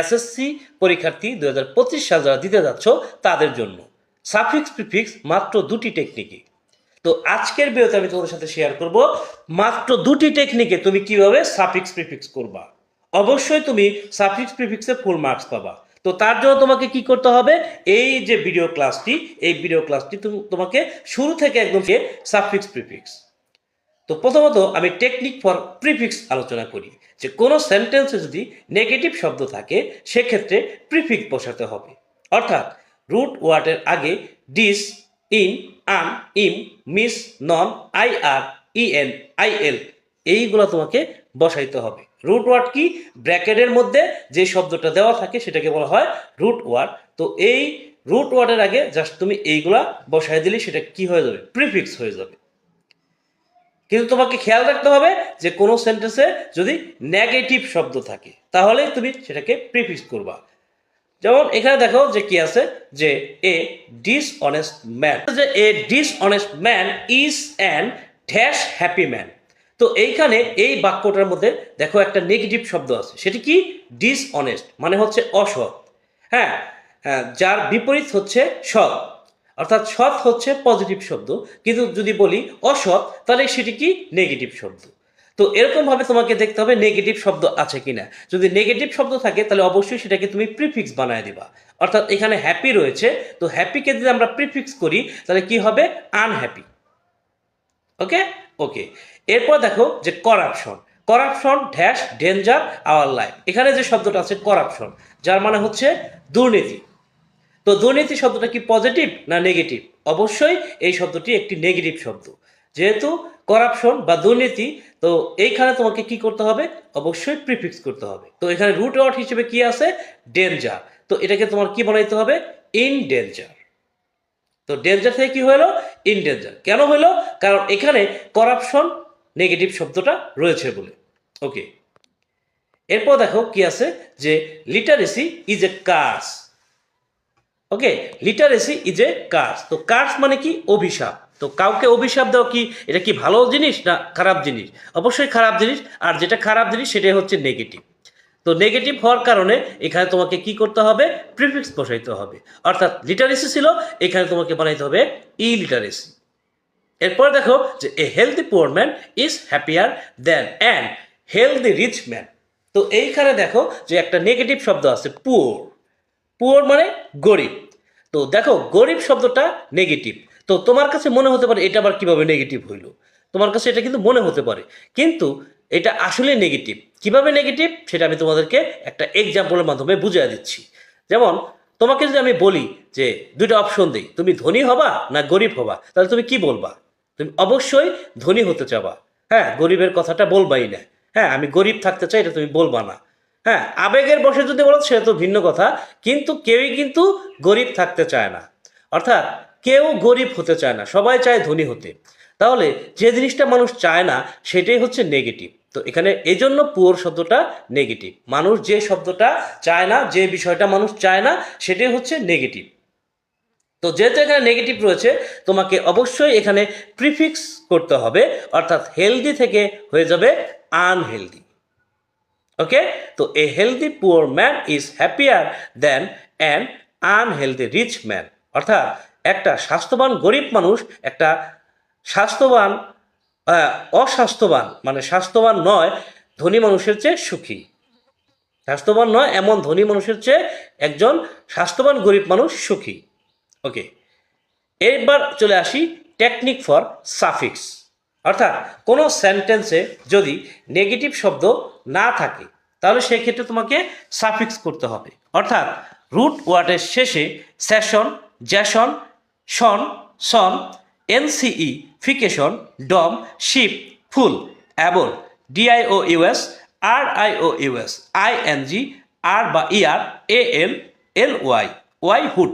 SSC পরীক্ষার্থী 2025 সাল যারা দিতে যাচ্ছ তাদের জন্য সাফিক্স প্রিফিক্স মাত্র 2টি টেকনিকে। তো আজকের ভিডিওতে আমি তোমাদের সাথে শেয়ার করব মাত্র 2টি টেকনিকে তুমি কিভাবে সাফিক্স প্রিফিক্স করবা। অবশ্যই তুমি সাফিক্স প্রিফিক্সে ফুল মার্কস পাবা। তো তার জন্য তোমাকে কি করতে হবে, এই যে ভিডিও ক্লাসটি তোমাকে শুরু থেকে একদম সাফিক্স প্রিফিক্স। তো প্রথমত আমি টেকনিক ফর প্রিফিক্স আলোচনা করি যে কোনো সেন্টেন্সে যদি নেগেটিভ শব্দ থাকে সেক্ষেত্রে প্রিফিক্স বসাতে হবে। অর্থাৎ রুট ওয়ার্ডের আগে dish, in, un, im, mis, non, I R, EN, IL এইগুলো তোমাকে বসাইতে হবে। রুট ওয়ার্ড কি? ব্র্যাকেটের মধ্যে যে শব্দটা দেওয়া থাকে সেটাকে বলা হয় রুট ওয়ার্ড। তো এই রুট ওয়ার্ডের আগে জাস্ট তুমি এইগুলা বসাই দিলে সেটা কি হয়ে যাবে? প্রিফিক্স হয়ে যাবে। কিন্তু তোমাকে খেয়াল রাখতে হবে যে কোনো সেন্টেন্সে যদি নেগেটিভ শব্দ থাকে তাহলে তুমি সেটাকে প্রিফিক্স করবা। যেমন এখানে দেখো যে কি আছে, যে এ ডিসঅনেস্ট ম্যান, যে a dishonest man is an dash happy man. তো এইখানে এই বাক্যটার মধ্যে দেখো একটা নেগেটিভ শব্দ আছে, সেটি কি? ডিসঅনেস্ট মানে হচ্ছে অসৎ। হ্যাঁ, যার বিপরীত হচ্ছে সৎ, অর্থাৎ সৎ হচ্ছে পজিটিভ শব্দ, কিন্তু যদি বলি অসৎ তাহলে সেটি কি? নেগেটিভ শব্দ। তো এরকমভাবে তোমাকে দেখতে হবে নেগেটিভ শব্দ আছে কিনা। যদি নেগেটিভ শব্দ থাকে তাহলে অবশ্যই সেটাকে তুমি প্রিফিক্স বানায় দিবা। অর্থাৎ এখানে হ্যাপি রয়েছে, তো হ্যাপিকে যদি আমরা প্রিফিক্স করি তাহলে কি হবে? আনহ্যাপি। ওকে ওকে এরপর দেখো যে corruption, corruption dash danger our life. এখানে যে শব্দটা আছে করাপশন, যার মানে হচ্ছে দুর্নীতি। তো দুর্নীতি শব্দটা কি পজিটিভ না নেগেটিভ? অবশ্যই এই শব্দটি একটি নেগেটিভ শব্দ। যেহেতু করাপশন বা দুর্নীতি, তো এইখানে তোমাকে কি করতে হবে? অবশ্যই প্রিফিক্স করতে হবে। তো এখানে রুট ওয়ার্ড হিসেবে কি আছে? ডেঞ্জার। তো এটাকে তোমার কি বানাইতে হবে? In danger. তো ডেঞ্জার থেকে কি হলো? In danger. কেন হলো? কারণ এখানে করাপশন নেগেটিভ শব্দটা রয়েছে বলে। ওকে, এরপর দেখো কি আছে, যে literacy is a curse. Okay, literacy is a curse. তো কার্স মানে কি? অভিশাপ। তো কাউকে অভিশাপ দাও কি এটা কি ভালো জিনিস না খারাপ জিনিস? অবশ্যই খারাপ জিনিস। আর যেটা খারাপ জিনিস সেটাই হচ্ছে নেগেটিভ। তো নেগেটিভ হওয়ার কারণে এখানে তোমাকে কি করতে হবে? প্রিফিক্স বসাইতে হবে। অর্থাৎ লিটারেসি ছিল, এখানে তোমাকে বানাইতে হবে ইলিটারেসি। এরপর দেখো যে a healthy poor man is happier than an healthy rich man. তো এইখানে দেখো যে একটা নেগেটিভ শব্দ আছে পুয়ার। পুয়ার মানে গরিব। তো দেখো গরিব শব্দটা নেগেটিভ। তো তোমার কাছে মনে হতে পারে এটা আবার কিভাবে নেগেটিভ হইলো, তোমার কাছে এটা কিন্তু মনে হতে পারে, কিন্তু এটা আসলে নেগেটিভ। কিভাবে নেগেটিভ সেটা আমি তোমাদেরকে একটা এক্সাম্পলের মাধ্যমে বুঝিয়ে দিচ্ছি। যেমন তোমাকে যদি আমি বলি যে দুইটা অপশন দিই, তুমি ধনী হবা না গরিব হবা, তাহলে তুমি কি বলবা? তুমি অবশ্যই ধনী হতে চাবা। হ্যাঁ, গরিবের কথাটা বলবাই না। হ্যাঁ, আমি গরিব থাকতে চাই এটা তুমি বলবা না। হ্যাঁ, আবেগের বশে যদি বলো সেটা তো ভিন্ন কথা, কিন্তু কেউই কিন্তু গরিব থাকতে চায় না। অর্থাৎ কেউ গরিব হতে চায় না, সবাই চায় ধনী হতে। তাহলে যে জিনিসটা মানুষ চায় না সেটাই হচ্ছে নেগেটিভ। তো এখানে এই জন্য পুয়ার শব্দটা নেগেটিভ। মানুষ যে শব্দটা চায় না, যে বিষয়টা মানুষ চায় না সেটাই হচ্ছে নেগেটিভ। তো যেহেতু এখানে নেগেটিভ রয়েছে তোমাকে অবশ্যই এখানে প্রিফিক্স করতে হবে। অর্থাৎ হেলদি থেকে হয়ে যাবে আনহেলদি। ওকে, তো a healthy poor man is happier than an unhealthy rich man. অর্থাৎ একটা স্বাস্থ্যবান গরিব মানুষ একটা স্বাস্থ্যবান অস্বাস্থ্যবান মানে স্বাস্থ্যবান নয় ধনী মানুষের চেয়ে সুখী। স্বাস্থ্যবান নয় এমন ধনী মানুষের চেয়ে একজন স্বাস্থ্যবান গরিব মানুষ সুখী। ওকে, এবার চলে আসি টেকনিক ফর সাফিক্স। অর্থাৎ কোনো সেন্টেন্সে যদি নেগেটিভ শব্দ না থাকে তাহলে সেক্ষেত্রে তোমাকে সাফিক্স করতে হবে। অর্থাৎ রুট ওয়ার্ডের শেষে সেশন, জ্যাসন, শন, সন, NCE, fication, dom, ship, ful, able, DIOUS, RIOUS, ING, আর বা ER, AL, LY, Y hood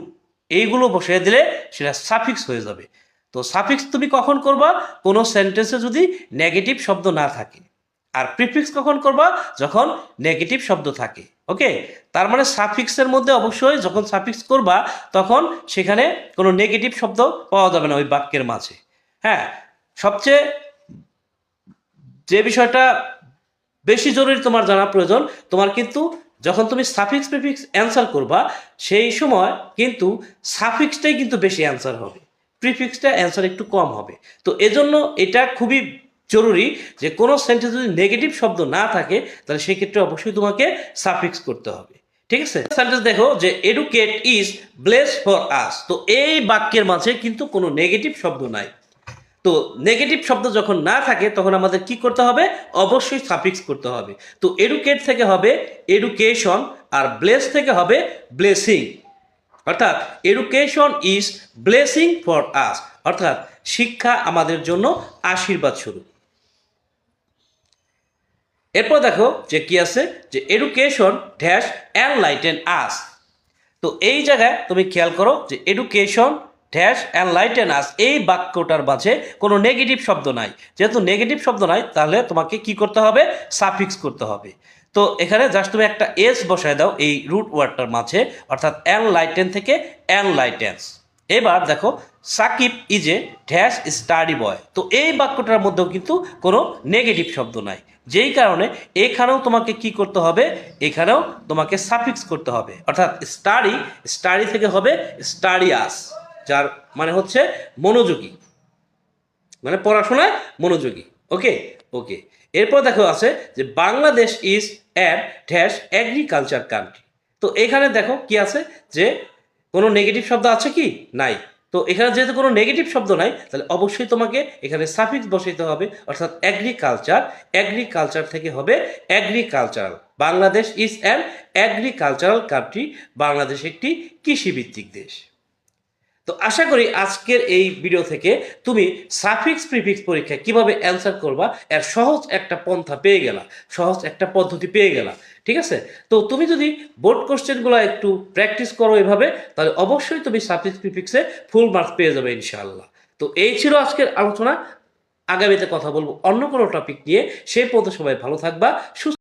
এইগুলো বসিয়ে দিলে সেটা সাফিক্স হয়ে যাবে। তো সাফিক্স তুমি কখন করবা? কোনো সেন্টেন্সে যদি নেগেটিভ শব্দ না থাকে। আর প্রিফিক্স কখন করবা? যখন নেগেটিভ শব্দ থাকে। ওকে, তার মানে সাফিক্সের মধ্যে অবশ্যই যখন সাফিক্স করবা তখন সেখানে কোনো নেগেটিভ শব্দ পাওয়া যাবে না ওই বাক্যের মাঝে। হ্যাঁ, সবচেয়ে যে বিষয়টা বেশি জরুরি তোমার জানা প্রয়োজন, তোমার কিন্তু যখন তুমি সাফিক্স প্রিফিক্স অ্যান্সার করবা সেই সময় কিন্তু সাফিক্সটাই কিন্তু বেশি অ্যান্সার হবে, প্রিফিক্সটা অ্যান্সার একটু কম হবে। তো এজন্য এটা খুবই জরুরি যে কোনো সেন্টেন্স যদি নেগেটিভ শব্দ না থাকে তাহলে সেক্ষেত্রে অবশ্যই তোমাকে সাফিক্স করতে হবে। ঠিক আছে, সেন্টেন্স দেখো যে educate is blessed for us. তো এই বাক্যের মাঝে কিন্তু কোনো নেগেটিভ শব্দ নাই। তো নেগেটিভ শব্দ যখন না থাকে তখন আমাদের কি করতে হবে, অবশ্যই সাফিক্স করতে হবে। তো এডুকেট থেকে হবে এডুকেশন, আর ব্লেস থেকে হবে ব্লেসিং। অর্থাৎ education is blessing for us, অর্থাৎ শিক্ষা আমাদের জন্য আশীর্বাদ স্বরূপ। এরপর দেখো যে কি আছে, যে এডুকেশন ড্যাশ এনলাইটেন আস। তো এই জায়গায় তুমি খেয়াল করো যে এডুকেশন ড্যাশ এনলাইটেন আস, এই বাক্যটার মাঝে কোনো নেগেটিভ শব্দ নাই। যেহেতু নেগেটিভ শব্দ নাই তাহলে তোমাকে কি করতে হবে, সাফিক্স করতে হবে। তো এখানে জাস্ট তুমি একটা এস বসায় দাও এই রুট ওয়ার্ডটার মাঝে, অর্থাৎ এনলাইটেন থেকে এনলাইটেন্স। এবার দেখো Sakib is a dash study boy. তো এই বাক্যটার মধ্যেও কিন্তু কোনো নেগেটিভ শব্দ নাই, যেই কারণে এখানেও তোমাকে কি করতে হবে, এখানেও তোমাকে সাফিক্স করতে হবে। অর্থাৎ স্টাডি, স্টাডি থেকে হবে স্টাডিয়াস, যার মানে হচ্ছে মনোযোগী, মানে পড়াশোনায় মনোযোগী। ওকে ওকে। এরপর দেখো আছে যে Bangladesh is an dash agriculture country. তো এখানে দেখো কি আছে, যে কোনো নেগেটিভ শব্দ আছে কি, নাই। তো এখানে যেহেতু কোনো নেগেটিভ শব্দ নাই তাহলে অবশ্যই তোমাকে এখানে সাফিক্স বসাইতে হবে, অর্থাৎ এগ্রিকালচার। এগ্রিকালচার থেকে হবে agricultural. Bangladesh is an agricultural country, Bangladesh একটি কৃষিভিত্তিক দেশ। তো আশা করি আজকের এই ভিডিও থেকে তুমি সাফিক্স প্রিফিক্স পরীক্ষায় কিভাবে অ্যান্সার করবা এর সহজ একটা পন্থা পেয়ে গেলা, সহজ একটা পদ্ধতি পেয়ে গেলা। ঠিক আছে, তো তুমি যদি বোর্ড কোশ্চেনগুলো একটু প্র্যাকটিস করো এভাবে, তাহলে অবশ্যই তুমি সাফিক্স প্রিফিক্সে ফুল মার্কস পেয়ে যাবে ইনশাআল্লাহ। তো এই ছিল আজকের আলোচনা। আগামীতে কথা বলবো অন্য কোনো টপিক নিয়ে। সেই পর্যন্ত সবাই ভালো থাকবা, সুস্থ